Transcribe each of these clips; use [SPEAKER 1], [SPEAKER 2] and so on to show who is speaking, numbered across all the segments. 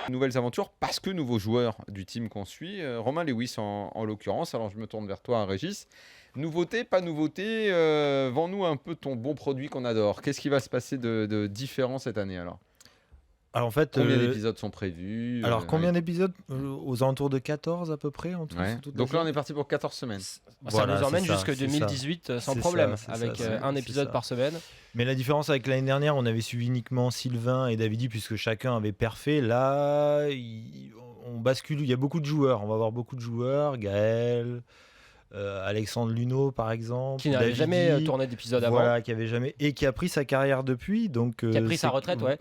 [SPEAKER 1] Nouvelles aventures parce que nouveaux joueurs du team qu'on suit. Romain Lewis en l'occurrence. Alors je me tourne vers toi, Régis. Nouveauté, pas nouveauté, vends-nous un peu ton bon produit qu'on adore. Qu'est-ce qui va se passer de différent cette année alors?
[SPEAKER 2] Alors en fait,
[SPEAKER 1] Combien d'épisodes sont prévus?
[SPEAKER 2] combien d'épisodes Aux alentours de 14 à peu près en tout,
[SPEAKER 1] Ouais.
[SPEAKER 2] sur toute
[SPEAKER 1] Donc
[SPEAKER 2] la
[SPEAKER 1] là on
[SPEAKER 2] série.
[SPEAKER 1] est parti pour 14 semaines.
[SPEAKER 2] Voilà,
[SPEAKER 3] ça nous emmène
[SPEAKER 2] c'est ça,
[SPEAKER 3] jusque
[SPEAKER 2] c'est
[SPEAKER 3] 2018 sans
[SPEAKER 2] C'est
[SPEAKER 3] problème,
[SPEAKER 2] ça, c'est
[SPEAKER 3] avec
[SPEAKER 2] ça,
[SPEAKER 3] un
[SPEAKER 2] c'est
[SPEAKER 3] épisode
[SPEAKER 2] ça.
[SPEAKER 3] par semaine.
[SPEAKER 2] Mais la différence avec l'année dernière, on avait suivi uniquement Sylvain et Davidi puisque chacun avait perfait. Là, on bascule, il y a beaucoup de joueurs. On va avoir beaucoup de joueurs. Gaël, Alexandre Luneau par exemple.
[SPEAKER 3] Qui n'avait
[SPEAKER 2] Davidi,
[SPEAKER 3] jamais tourné d'épisode avant.
[SPEAKER 2] Voilà, qui avait jamais et qui a pris sa carrière depuis, donc
[SPEAKER 3] Qui a pris sa retraite, ouais.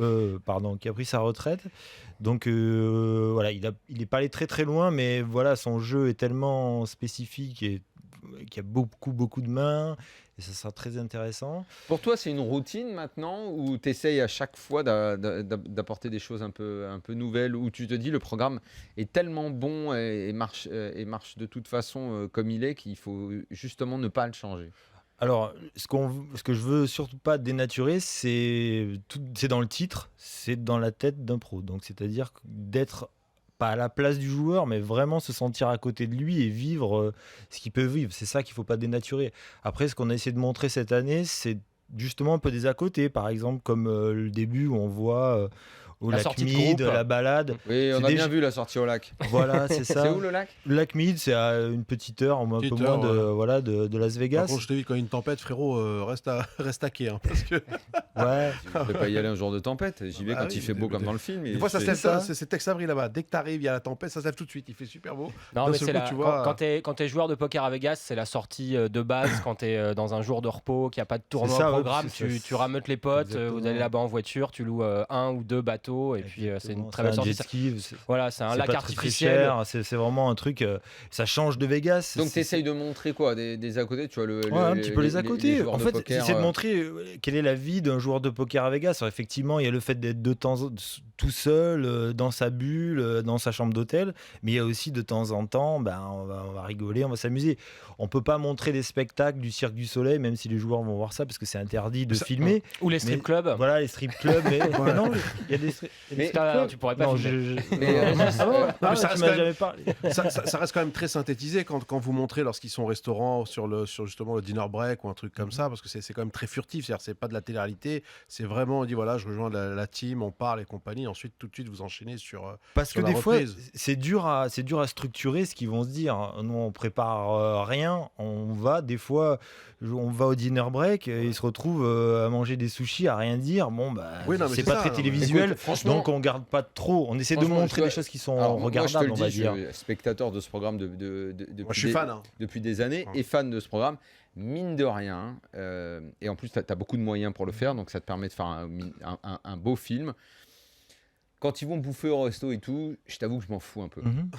[SPEAKER 2] qui a pris sa retraite. Donc voilà, il est pas allé très très loin, mais voilà, son jeu est tellement spécifique et qu'il y a beaucoup de mains et ça sera très intéressant.
[SPEAKER 1] Pour toi, c'est une routine maintenant où tu essayes à chaque fois d'apporter des choses un peu nouvelles, où tu te dis le programme est tellement bon et marche de toute façon comme il est qu'il faut justement ne pas le changer.
[SPEAKER 2] Alors, ce que je veux surtout pas dénaturer, c'est dans le titre, c'est dans la tête d'un pro. Donc, c'est-à-dire d'être pas à la place du joueur, mais vraiment se sentir à côté de lui et vivre ce qu'il peut vivre. C'est ça qu'il faut pas dénaturer. Après, ce qu'on a essayé de montrer cette année, c'est justement un peu des à côté. Par exemple, comme le début où on voit au
[SPEAKER 3] La
[SPEAKER 2] lac
[SPEAKER 3] sortie de
[SPEAKER 2] Mead,
[SPEAKER 3] groupe.
[SPEAKER 2] la balade.
[SPEAKER 1] Oui, on
[SPEAKER 2] C'est
[SPEAKER 1] a
[SPEAKER 2] déjà-
[SPEAKER 1] bien vu la sortie au lac.
[SPEAKER 2] Voilà, c'est ça.
[SPEAKER 1] C'est où le lac?
[SPEAKER 2] Le lac Mead, c'est à une petite heure, un peu
[SPEAKER 4] Petite
[SPEAKER 2] moins
[SPEAKER 4] heure,
[SPEAKER 2] de Las
[SPEAKER 4] Par
[SPEAKER 2] Vegas.
[SPEAKER 4] contre, je te dis, quand il y a une tempête, frérot, reste à quai. Hein, parce que
[SPEAKER 2] Ouais.
[SPEAKER 1] Je ne vais pas y aller un jour de tempête. J'y vais
[SPEAKER 4] Bah
[SPEAKER 1] quand
[SPEAKER 4] oui,
[SPEAKER 1] il fait beau comme dans le film.
[SPEAKER 4] des fois, ça se
[SPEAKER 1] c'est-
[SPEAKER 4] lève,
[SPEAKER 2] ça.
[SPEAKER 4] c'est Tex-Avery là-bas. Dès que t'arrives, il y a la tempête, ça se lève tout de suite. Il fait super beau.
[SPEAKER 3] Non,
[SPEAKER 4] D'un
[SPEAKER 3] mais
[SPEAKER 4] seul
[SPEAKER 3] c'est
[SPEAKER 4] coup,
[SPEAKER 3] la...
[SPEAKER 4] tu vois,
[SPEAKER 3] quand t'es joueur de poker à Vegas, c'est la sortie de base. Quand t'es dans un jour de repos, qu'il n'y a pas de tournoi
[SPEAKER 2] ça,
[SPEAKER 3] au
[SPEAKER 2] ouais,
[SPEAKER 3] programme,
[SPEAKER 2] c'est ça.
[SPEAKER 3] tu rameutes les potes, vous
[SPEAKER 2] Exactement.
[SPEAKER 3] allez là-bas en voiture, tu loues un ou deux bateaux, et puis c'est une
[SPEAKER 2] Exactement.
[SPEAKER 3] très
[SPEAKER 2] C'est
[SPEAKER 3] belle
[SPEAKER 2] un
[SPEAKER 3] sortie.
[SPEAKER 2] jet ski, c'est
[SPEAKER 3] Voilà, c'est un
[SPEAKER 2] c'est
[SPEAKER 3] lac
[SPEAKER 2] pas très, très
[SPEAKER 3] artificiel.
[SPEAKER 2] cher, c'est vraiment un truc, ça change de Vegas.
[SPEAKER 1] Donc tu essayes de montrer quoi? Des à côté, tu vois
[SPEAKER 2] Ouais, un petit peu les à côté.
[SPEAKER 1] joueurs
[SPEAKER 2] En
[SPEAKER 1] de
[SPEAKER 2] fait,
[SPEAKER 1] poker,
[SPEAKER 2] c'est de montrer quelle est la vie d'un joueur de poker à Vegas. Alors, effectivement, il y a le fait d'être tout seul, dans sa bulle, dans sa chambre d'hôtel, mais il y a aussi de temps en temps, on va rigoler, on va s'amuser. On peut pas montrer des spectacles du Cirque du Soleil, même si les joueurs vont voir ça, parce que c'est interdit de filmer.
[SPEAKER 3] Ou les strip
[SPEAKER 2] Mais-
[SPEAKER 3] clubs.
[SPEAKER 2] Voilà, les strip clubs. Mais non, il y a des strip
[SPEAKER 1] Mais-
[SPEAKER 2] clubs.
[SPEAKER 3] Tu pourrais pas
[SPEAKER 2] Non,
[SPEAKER 3] filmer.
[SPEAKER 1] Mais,
[SPEAKER 2] Ah bon
[SPEAKER 4] mais ça
[SPEAKER 2] tu
[SPEAKER 4] reste
[SPEAKER 2] m'as
[SPEAKER 4] quand même-
[SPEAKER 2] jamais parlé.
[SPEAKER 4] ça reste quand même très synthétisé quand vous montrez lorsqu'ils sont au restaurant sur justement le dinner break ou un truc comme ça, parce que c'est quand même très furtif. C'est-à-dire, c'est pas de la télé-réalité. C'est vraiment, on dit voilà, je rejoins la team, on parle et compagnie. Ensuite, tout de suite, vous enchaînez sur.
[SPEAKER 2] Parce
[SPEAKER 4] sur
[SPEAKER 2] que
[SPEAKER 4] la
[SPEAKER 2] des fois,
[SPEAKER 4] reprise.
[SPEAKER 2] c'est dur à structurer ce qu'ils vont se dire. Nous, on prépare rien. On va au dinner break et ils se retrouvent à manger des sushis, à rien dire. Bon,
[SPEAKER 4] Oui, non, mais
[SPEAKER 2] c'est
[SPEAKER 4] c'est
[SPEAKER 2] pas
[SPEAKER 4] ça,
[SPEAKER 2] très
[SPEAKER 4] non,
[SPEAKER 2] télévisuel,
[SPEAKER 1] Écoute, franchement-
[SPEAKER 2] donc on garde pas trop. On essaie de
[SPEAKER 1] Franchement,
[SPEAKER 2] montrer
[SPEAKER 1] je
[SPEAKER 2] des
[SPEAKER 1] dois-
[SPEAKER 2] choses qui sont
[SPEAKER 1] Alors, moi, je te
[SPEAKER 2] regardables,
[SPEAKER 1] le
[SPEAKER 2] on va
[SPEAKER 1] dis,
[SPEAKER 2] dire.
[SPEAKER 1] je suis spectateur de ce programme
[SPEAKER 4] Moi, je suis fan. Hein.
[SPEAKER 1] depuis des années
[SPEAKER 4] Ouais.
[SPEAKER 1] et fan de ce programme. Mine de rien, et en plus, tu as beaucoup de moyens pour le faire, donc ça te permet de faire un beau film. Quand ils vont bouffer au resto et tout, je t'avoue que je m'en fous un peu.
[SPEAKER 2] Mhm.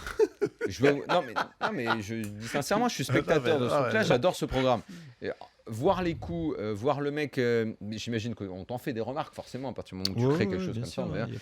[SPEAKER 1] Non, mais je dis sincèrement, je suis spectateur de ce
[SPEAKER 4] Ah ouais.
[SPEAKER 1] truc-là, j'adore ce programme. Et, voir les coups, voir le mec, j'imagine qu'on t'en fait des remarques forcément à partir du moment où tu
[SPEAKER 2] Ouais,
[SPEAKER 1] crées
[SPEAKER 2] ouais,
[SPEAKER 1] quelque chose
[SPEAKER 2] bien
[SPEAKER 1] comme
[SPEAKER 2] sûr,
[SPEAKER 1] ça. On verra.
[SPEAKER 2] il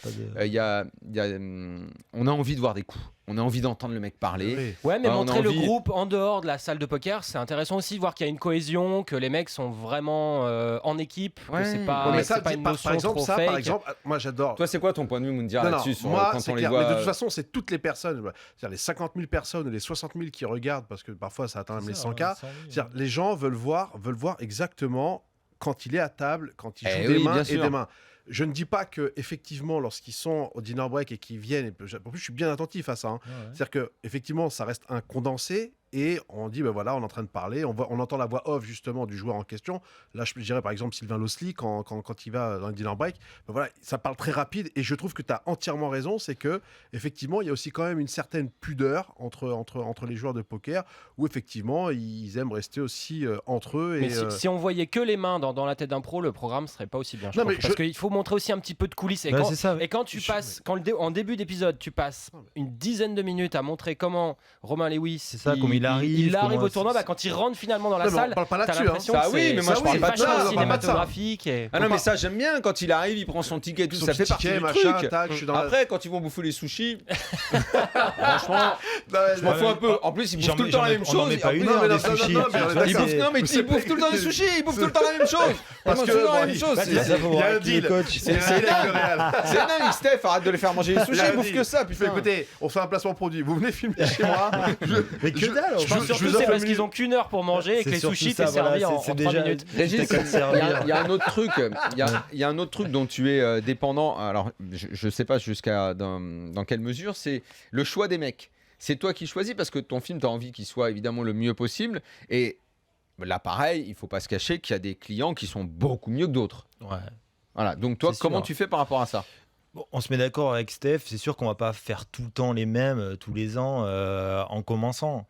[SPEAKER 2] y a pas de-
[SPEAKER 1] On a envie de voir des coups, on a envie d'entendre le mec parler.
[SPEAKER 4] Oui.
[SPEAKER 3] Ouais, mais
[SPEAKER 1] Ah, on a
[SPEAKER 3] montrer le
[SPEAKER 1] envie-
[SPEAKER 3] groupe en dehors de la salle de poker, c'est intéressant aussi, voir qu'il y a une cohésion, que les mecs sont vraiment en équipe,
[SPEAKER 1] Ouais.
[SPEAKER 3] que c'est
[SPEAKER 4] Ouais,
[SPEAKER 3] pas,
[SPEAKER 4] mais
[SPEAKER 3] c'est pas une notion trop fake.
[SPEAKER 4] par exemple, moi j'adore.
[SPEAKER 1] Toi, c'est quoi ton point de vue, Moundir,
[SPEAKER 4] Non, non,
[SPEAKER 1] là-dessus
[SPEAKER 4] moi,
[SPEAKER 1] quand
[SPEAKER 4] c'est
[SPEAKER 1] on les
[SPEAKER 4] clair.
[SPEAKER 1] voit
[SPEAKER 4] Mais de toute façon, c'est toutes les personnes, c'est-à-dire les 50 000 personnes ou les 60 000 qui regardent, parce que parfois ça atteint même les 100 cas. C'est-à-dire, les gens veulent voir exactement quand il est à table, quand il joue des
[SPEAKER 1] oui,
[SPEAKER 4] mains
[SPEAKER 1] bien
[SPEAKER 4] et
[SPEAKER 1] sûr.
[SPEAKER 4] des mains. Je ne dis pas que effectivement, lorsqu'ils sont au dinner break et qu'ils viennent, en plus je suis bien attentif à ça. Hein. C'est-à-dire que effectivement, ça reste un condensé et on dit ben voilà, on est en train de parler, on entend la voix off justement du joueur en question. Là, je dirais par exemple Sylvain Losley quand il va dans le dinner break, ben voilà, ça parle très rapide et je trouve que tu as entièrement raison, c'est que effectivement, il y a aussi quand même une certaine pudeur entre les joueurs de poker où effectivement, ils aiment rester aussi entre eux
[SPEAKER 3] Mais
[SPEAKER 4] et
[SPEAKER 3] si on voyait que les mains dans la tête d'un pro, le programme serait pas aussi bien. Je
[SPEAKER 4] Non,
[SPEAKER 3] trouve.
[SPEAKER 4] mais
[SPEAKER 3] Parce qu'il faut montrer aussi un petit peu de coulisses.
[SPEAKER 2] Bah, c'est ça.
[SPEAKER 3] Et quand tu passes, en début d'épisode, tu passes une dizaine de minutes à montrer comment Romain Lewis
[SPEAKER 2] C'est ça, comme il il arrive.
[SPEAKER 3] Il arrive
[SPEAKER 2] comment
[SPEAKER 3] au tournoi, quand il rentre finalement dans la
[SPEAKER 4] Non, mais on
[SPEAKER 3] salle,
[SPEAKER 4] parle pas
[SPEAKER 3] t'as
[SPEAKER 4] là-dessus, hein.
[SPEAKER 3] l'impression
[SPEAKER 1] Ça,
[SPEAKER 3] que
[SPEAKER 1] oui, mais moi, je
[SPEAKER 3] c'est
[SPEAKER 1] parle pas de ça,
[SPEAKER 3] vachement
[SPEAKER 1] on parle
[SPEAKER 4] pas de ça.
[SPEAKER 3] cinématographique. Et...
[SPEAKER 1] Ah non, mais ça, j'aime bien. Quand il arrive, il prend son ticket, tout
[SPEAKER 4] Son
[SPEAKER 1] ça fait
[SPEAKER 4] petit
[SPEAKER 1] partie
[SPEAKER 4] ticket,
[SPEAKER 1] du
[SPEAKER 4] machin,
[SPEAKER 1] truc.
[SPEAKER 4] tac, je suis dans la-
[SPEAKER 1] Après, quand ils vont bouffer les sushis, franchement, je m'en
[SPEAKER 2] Ouais,
[SPEAKER 1] fous un
[SPEAKER 2] mais-
[SPEAKER 1] peu. En plus, ils bouffent
[SPEAKER 2] J'en
[SPEAKER 1] tout le
[SPEAKER 2] ai-
[SPEAKER 1] temps la
[SPEAKER 2] j'en ai-
[SPEAKER 1] même
[SPEAKER 2] on en
[SPEAKER 1] chose.
[SPEAKER 2] met pas
[SPEAKER 1] En
[SPEAKER 2] une
[SPEAKER 1] plus,
[SPEAKER 2] heure,
[SPEAKER 1] non,
[SPEAKER 2] des
[SPEAKER 1] mais
[SPEAKER 2] sushis.
[SPEAKER 4] non, mais on est
[SPEAKER 1] Ils
[SPEAKER 4] d'accord.
[SPEAKER 1] bouffent, non, mais ils bouffent tout le temps des sushis, ils bouffent tout le temps la même chose.
[SPEAKER 4] Parce
[SPEAKER 1] Ils
[SPEAKER 4] que,
[SPEAKER 1] mangent toujours la
[SPEAKER 4] bon,
[SPEAKER 1] même
[SPEAKER 4] il-
[SPEAKER 1] chose.
[SPEAKER 2] Bah,
[SPEAKER 1] C'est
[SPEAKER 2] c'est ça,
[SPEAKER 1] c'est
[SPEAKER 2] faut
[SPEAKER 4] Il y a
[SPEAKER 2] voir
[SPEAKER 4] un
[SPEAKER 2] qui est
[SPEAKER 4] deal.
[SPEAKER 2] coach.
[SPEAKER 4] Il y a un deal avec le Real.
[SPEAKER 1] dingue, Steph, arrête de les faire manger les
[SPEAKER 4] Il y
[SPEAKER 1] sushis,
[SPEAKER 4] a un
[SPEAKER 1] ils bouffent
[SPEAKER 4] deal.
[SPEAKER 1] que ça,
[SPEAKER 4] Il fait,
[SPEAKER 1] putain.
[SPEAKER 4] écoutez, on fait un placement produit. Vous venez filmer chez moi.
[SPEAKER 2] Mais que dalle,
[SPEAKER 3] Je pense
[SPEAKER 4] je
[SPEAKER 3] surtout
[SPEAKER 4] vous
[SPEAKER 3] c'est
[SPEAKER 4] offre
[SPEAKER 3] parce
[SPEAKER 4] une
[SPEAKER 3] qu'ils ont qu'une heure pour manger et que
[SPEAKER 2] C'est
[SPEAKER 3] les
[SPEAKER 2] surtout
[SPEAKER 3] sushis
[SPEAKER 2] ça,
[SPEAKER 3] t'es
[SPEAKER 2] voilà,
[SPEAKER 3] servi en
[SPEAKER 2] c'est
[SPEAKER 3] 3
[SPEAKER 2] déjà-
[SPEAKER 3] minutes.
[SPEAKER 1] Régis,
[SPEAKER 2] T'as qu'à le
[SPEAKER 1] il
[SPEAKER 2] servir.
[SPEAKER 1] y a un autre truc. Il y a un autre truc dont tu es dépendant. Alors, je sais pas jusqu'à dans quelle mesure. C'est le choix des mecs. C'est toi qui choisis parce que ton film, tu as envie qu'il soit évidemment le mieux possible. Et là, pareil, il faut pas se cacher qu'il y a des clients qui sont beaucoup mieux que d'autres.
[SPEAKER 2] Ouais.
[SPEAKER 1] Voilà. Donc toi,
[SPEAKER 2] C'est
[SPEAKER 1] comment
[SPEAKER 2] sûr.
[SPEAKER 1] tu fais par rapport à ça?
[SPEAKER 2] Bon, on se met d'accord avec Steph, c'est sûr qu'on va pas faire tout le temps les mêmes tous les ans en commençant.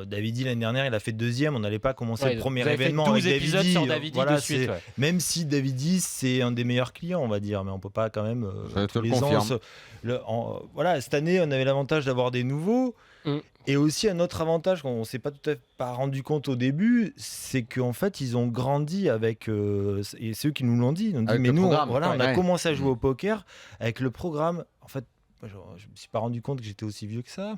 [SPEAKER 2] Davidi l'année dernière, il a fait deuxième, on n'allait pas commencer
[SPEAKER 3] Ouais,
[SPEAKER 2] le premier
[SPEAKER 3] vous avez fait
[SPEAKER 2] événement
[SPEAKER 3] 12
[SPEAKER 2] avec
[SPEAKER 3] épisodes
[SPEAKER 2] Davidi.
[SPEAKER 3] sur Davidi
[SPEAKER 2] Voilà,
[SPEAKER 3] de suite.
[SPEAKER 2] c'est-
[SPEAKER 3] Ouais.
[SPEAKER 2] Même si Davidi c'est un des meilleurs clients, on va dire, mais on peut pas quand même
[SPEAKER 1] Je te
[SPEAKER 2] tous
[SPEAKER 1] le
[SPEAKER 2] les ans.
[SPEAKER 1] confirme.
[SPEAKER 2] Voilà, cette année, on avait l'avantage d'avoir des nouveaux.
[SPEAKER 3] Mm.
[SPEAKER 2] Et aussi un autre avantage qu'on s'est pas tout à fait pas rendu compte au début, c'est qu'en fait ils ont grandi avec et ceux qui nous l'ont dit, ils nous ont dit
[SPEAKER 1] Avec
[SPEAKER 2] mais
[SPEAKER 1] le
[SPEAKER 2] nous
[SPEAKER 1] programme,
[SPEAKER 2] voilà, on a
[SPEAKER 1] ouais.
[SPEAKER 2] commencé à jouer
[SPEAKER 1] Mm.
[SPEAKER 2] au poker avec le programme. En fait, moi, je me suis pas rendu compte que j'étais aussi vieux que ça.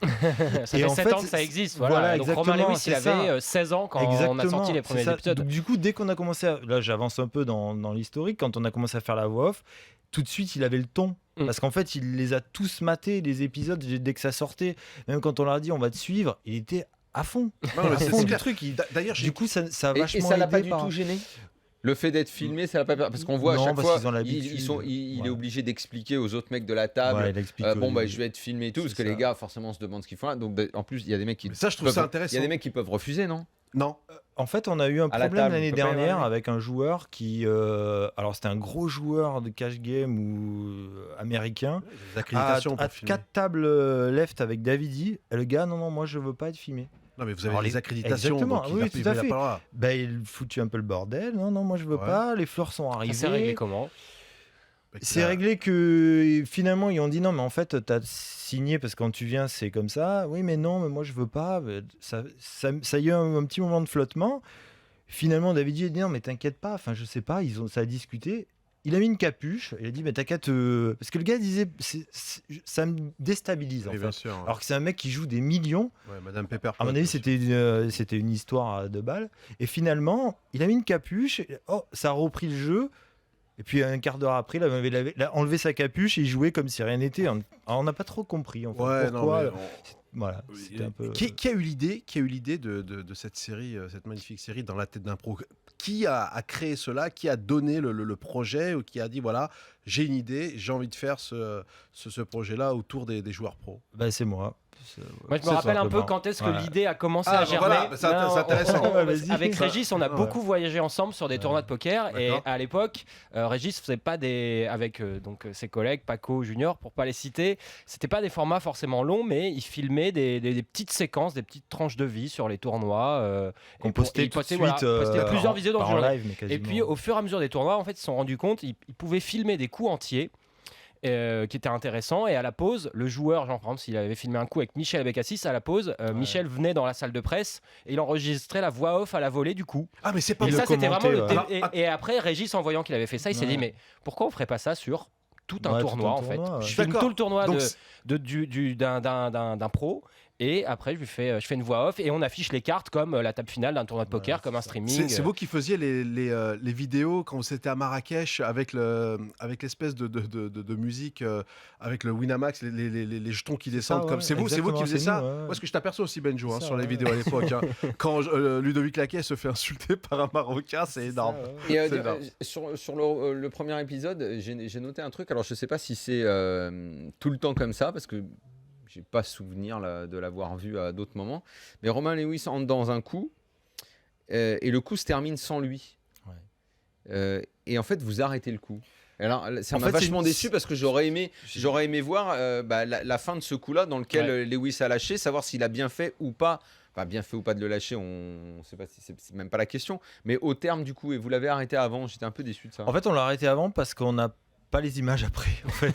[SPEAKER 3] Ça
[SPEAKER 2] Et
[SPEAKER 3] fait
[SPEAKER 2] en
[SPEAKER 3] 7
[SPEAKER 2] fait,
[SPEAKER 3] ans que ça existe.
[SPEAKER 2] voilà,
[SPEAKER 3] Voilà. Donc Romain
[SPEAKER 2] exactement,
[SPEAKER 3] Lewis, il
[SPEAKER 2] c'est
[SPEAKER 3] avait
[SPEAKER 2] ça.
[SPEAKER 3] 16 ans quand on a sorti les
[SPEAKER 2] c'est
[SPEAKER 3] premiers
[SPEAKER 2] ça.
[SPEAKER 3] épisodes.
[SPEAKER 2] Donc, du coup, dès qu'on a commencé là j'avance un peu dans l'historique, quand on a commencé à faire la voix off, tout de suite il avait le ton.
[SPEAKER 3] Mm.
[SPEAKER 2] Parce qu'en fait, il les a tous matés, les épisodes, dès que ça sortait. Même quand on leur a dit on va te suivre, il était à fond.
[SPEAKER 4] Non, mais
[SPEAKER 2] À
[SPEAKER 4] c'est
[SPEAKER 2] fond
[SPEAKER 4] c'est
[SPEAKER 2] du
[SPEAKER 4] clair.
[SPEAKER 2] truc.
[SPEAKER 4] D'ailleurs,
[SPEAKER 2] Du coup, ça a
[SPEAKER 1] Et
[SPEAKER 2] vachement
[SPEAKER 1] ça l'a pas
[SPEAKER 2] aidé
[SPEAKER 1] du
[SPEAKER 2] par-
[SPEAKER 1] tout gêné? Le fait d'être filmé, ça l'a pas parce qu'on voit
[SPEAKER 2] Non,
[SPEAKER 1] à chaque
[SPEAKER 2] parce
[SPEAKER 1] fois,
[SPEAKER 2] qu'ils ont l'habitude.
[SPEAKER 1] il est
[SPEAKER 2] Ouais.
[SPEAKER 1] obligé d'expliquer aux autres mecs de la table.
[SPEAKER 2] Ouais, il explique
[SPEAKER 1] Bon
[SPEAKER 2] au
[SPEAKER 1] bah
[SPEAKER 2] début.
[SPEAKER 1] je vais être filmé et tout parce
[SPEAKER 2] C'est
[SPEAKER 1] que les
[SPEAKER 2] ça.
[SPEAKER 1] gars forcément se demandent ce qu'ils font là. Donc en plus il y a des mecs qui
[SPEAKER 4] Mais ça, je trouve ça
[SPEAKER 1] peuvent-
[SPEAKER 4] intéressant.
[SPEAKER 1] il y a des mecs qui peuvent refuser, non?
[SPEAKER 4] Non.
[SPEAKER 2] En fait, on a eu un
[SPEAKER 1] À la
[SPEAKER 2] problème
[SPEAKER 1] table,
[SPEAKER 2] l'année
[SPEAKER 1] on peut pas y
[SPEAKER 2] dernière
[SPEAKER 1] aller.
[SPEAKER 2] avec un joueur qui. Alors, c'était un gros joueur de cash game ou américain.
[SPEAKER 4] Les accréditations
[SPEAKER 2] À
[SPEAKER 4] pour filmer.
[SPEAKER 2] 4 tables left avec Davidi. Et le gars, non, moi, je veux pas être filmé.
[SPEAKER 4] Non, mais vous avez
[SPEAKER 2] Alors,
[SPEAKER 4] les
[SPEAKER 2] les-
[SPEAKER 4] accréditations.
[SPEAKER 2] Exactement,
[SPEAKER 4] donc il
[SPEAKER 2] oui,
[SPEAKER 4] a-
[SPEAKER 2] tout
[SPEAKER 4] il
[SPEAKER 2] à
[SPEAKER 4] a
[SPEAKER 2] fait.
[SPEAKER 4] pas le droit.
[SPEAKER 2] Ben, il foutu un peu le bordel. Non, moi, je veux
[SPEAKER 4] Ouais.
[SPEAKER 2] pas. Les fleurs sont
[SPEAKER 3] Ça s'est réglé
[SPEAKER 2] arrivées.
[SPEAKER 3] comment?
[SPEAKER 2] C'est réglé que finalement ils ont dit non mais en fait t'as signé parce que quand tu viens c'est comme ça. Oui mais non mais moi je veux pas. Ça y a eu un petit moment de flottement. Finalement David a dit non mais t'inquiète pas. Enfin je sais pas ça a discuté. Il a mis une capuche. Il a dit mais t'as qu'à te parce que le gars disait ça me déstabilise en
[SPEAKER 4] Oui,
[SPEAKER 2] fait.
[SPEAKER 4] bien sûr.
[SPEAKER 2] Alors que c'est un mec qui joue des millions.
[SPEAKER 4] Ouais, Madame Pepper.
[SPEAKER 2] À mon avis, c'était une histoire de balle. Et finalement, il a mis une capuche. Oh, ça a repris le jeu. Et puis un quart d'heure après, il a enlevé sa capuche et il jouait comme si rien n'était. Alors, on n'a pas trop compris en fait,
[SPEAKER 4] Ouais, non,
[SPEAKER 2] pourquoi.
[SPEAKER 4] mais
[SPEAKER 2] Voilà, c'était un peu.
[SPEAKER 4] Qui a eu l'idée de cette série, cette magnifique série dans la tête d'un pro? Qui a créé cela? Qui a donné le projet ou qui a dit voilà, j'ai une idée, j'ai envie de faire ce projet-là autour des joueurs pros?
[SPEAKER 2] Bah, c'est moi.
[SPEAKER 3] Moi, je me rappelle un peu quand est-ce que l'idée a commencé
[SPEAKER 4] Ah,
[SPEAKER 3] à
[SPEAKER 4] bah
[SPEAKER 3] germer.
[SPEAKER 4] voilà, c'est intéressant.
[SPEAKER 2] Ouais, vas-y.
[SPEAKER 3] Avec Régis, on a
[SPEAKER 4] Ouais.
[SPEAKER 3] beaucoup voyagé ensemble sur des tournois de poker. Et
[SPEAKER 4] D'accord.
[SPEAKER 3] à l'époque, Régis faisait pas avec ses collègues, Paco Junior, pour pas les citer. C'était pas des formats forcément longs, mais il filmait des petites séquences, des petites tranches de vie sur les tournois.
[SPEAKER 2] Qu'on postait
[SPEAKER 3] il
[SPEAKER 2] tout de
[SPEAKER 3] postait,
[SPEAKER 2] suite.
[SPEAKER 3] postait plusieurs vidéos dans
[SPEAKER 2] pas
[SPEAKER 3] le
[SPEAKER 2] en
[SPEAKER 3] journée.
[SPEAKER 2] live, mais
[SPEAKER 3] Et
[SPEAKER 2] quasiment.
[SPEAKER 3] puis, au fur et à mesure des tournois, en fait, ils se sont rendus compte, ils pouvaient filmer des coups entiers. Qui était intéressant, et à la pause le joueur, genre par exemple s'il avait filmé un coup avec Michel Abécassis, à la pause Michel venait dans la salle de presse et il enregistrait la voix off à la volée du coup,
[SPEAKER 4] Ah, mais c'est pas
[SPEAKER 3] et
[SPEAKER 2] Il
[SPEAKER 3] ça
[SPEAKER 2] le
[SPEAKER 3] c'était vraiment
[SPEAKER 2] commentait,
[SPEAKER 3] le
[SPEAKER 2] ouais.
[SPEAKER 3] et après Régis, en voyant qu'il avait fait ça, il s'est
[SPEAKER 2] Ouais.
[SPEAKER 3] dit mais pourquoi on ferait pas ça sur tout un
[SPEAKER 2] Ouais, tout
[SPEAKER 3] tournoi
[SPEAKER 2] un
[SPEAKER 3] en fait.
[SPEAKER 2] tournoi, ouais.
[SPEAKER 3] Je filme
[SPEAKER 4] D'accord.
[SPEAKER 3] tout le tournoi
[SPEAKER 4] Donc,
[SPEAKER 3] d'un pro, et après je fais une voix off et on affiche les cartes comme la table finale d'un tournoi de poker,
[SPEAKER 2] Ouais,
[SPEAKER 3] comme un
[SPEAKER 2] c'est ça.
[SPEAKER 3] streaming.
[SPEAKER 4] c'est vous qui faisiez les vidéos quand vous étiez à Marrakech avec l'espèce de musique, avec le Winamax, les jetons qui descendent
[SPEAKER 2] ouais,
[SPEAKER 4] comme c'est vous qui
[SPEAKER 2] exactement,
[SPEAKER 4] faisiez
[SPEAKER 2] c'est
[SPEAKER 4] ça.
[SPEAKER 2] nous, ouais, ouais.
[SPEAKER 4] Parce que je t'aperçois aussi Benjo
[SPEAKER 2] C'est ça,
[SPEAKER 4] sur les
[SPEAKER 2] ouais.
[SPEAKER 4] vidéos à l'époque. Hein. Quand Ludovic Laquet se fait insulter par un Marocain, c'est énorme.
[SPEAKER 1] Et
[SPEAKER 4] C'est énorme.
[SPEAKER 1] sur le premier épisode, j'ai noté un truc. Alors je sais pas si c'est tout le temps comme ça parce que j'ai pas souvenir de l'avoir vu à d'autres moments. Mais Romain Lewis entre dans un coup et le coup se termine sans lui.
[SPEAKER 2] Ouais.
[SPEAKER 1] Et en fait, vous arrêtez le coup. Alors, ça
[SPEAKER 4] En
[SPEAKER 1] m'a
[SPEAKER 4] fait, c'est
[SPEAKER 1] vachement
[SPEAKER 4] une-
[SPEAKER 1] déçu parce que j'aurais aimé voir la fin de ce coup-là dans lequel
[SPEAKER 3] Ouais.
[SPEAKER 1] Lewis a lâché, savoir s'il a bien fait ou pas. Enfin, bien fait ou pas de le lâcher, on sait pas, c'est même pas la question. Mais au terme du coup, et vous l'avez arrêté avant, j'étais un peu déçu de ça.
[SPEAKER 2] En fait, on l'a arrêté avant parce qu'on a pas les images après. En fait,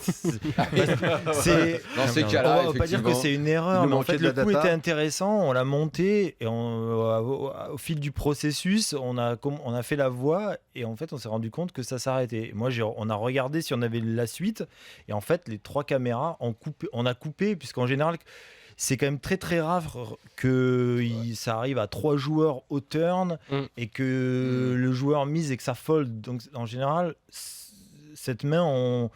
[SPEAKER 1] Dans ces cas-là,
[SPEAKER 2] on va pas dire que
[SPEAKER 1] effectivement.
[SPEAKER 2] c'est une erreur,
[SPEAKER 4] Il
[SPEAKER 2] mais en
[SPEAKER 4] manquait
[SPEAKER 2] fait
[SPEAKER 4] de la
[SPEAKER 2] le coup
[SPEAKER 4] data.
[SPEAKER 2] était intéressant. On l'a monté et au fil du processus, on a fait la voix et en fait on s'est rendu compte que ça s'arrêtait. Moi, on a regardé si on avait la suite et en fait les 3 caméras on a coupé puisqu'en général c'est quand même très très rare que ça arrive à 3 joueurs au turn et que le joueur mise et que ça fold. Donc en général, cette main,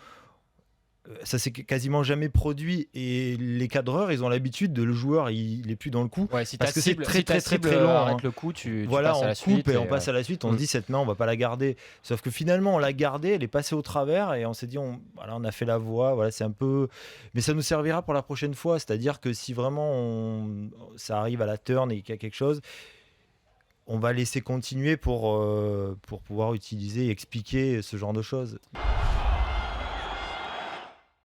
[SPEAKER 2] ça s'est quasiment jamais produit et les cadreurs, ils ont l'habitude de le joueur, il est plus dans le coup.
[SPEAKER 3] Ouais, si
[SPEAKER 2] Parce
[SPEAKER 3] ta
[SPEAKER 2] que c'est
[SPEAKER 3] cible,
[SPEAKER 2] très,
[SPEAKER 3] si ta
[SPEAKER 2] très, très,
[SPEAKER 3] cible
[SPEAKER 2] très long,
[SPEAKER 3] arrête
[SPEAKER 2] hein.
[SPEAKER 3] le coup, tu
[SPEAKER 2] Voilà,
[SPEAKER 3] passes à
[SPEAKER 2] on
[SPEAKER 3] la
[SPEAKER 2] coupe
[SPEAKER 3] suite.
[SPEAKER 2] et on passe à la suite. On se dit cette main, on va pas la garder. Sauf que finalement, on l'a gardée, elle est passée au travers et on s'est dit, voilà, on a fait la voix. Voilà, c'est un peu, mais ça nous servira pour la prochaine fois. C'est-à-dire que si vraiment ça arrive à la turn et qu'il y a quelque chose, on va laisser continuer pour pouvoir utiliser et expliquer ce genre de choses.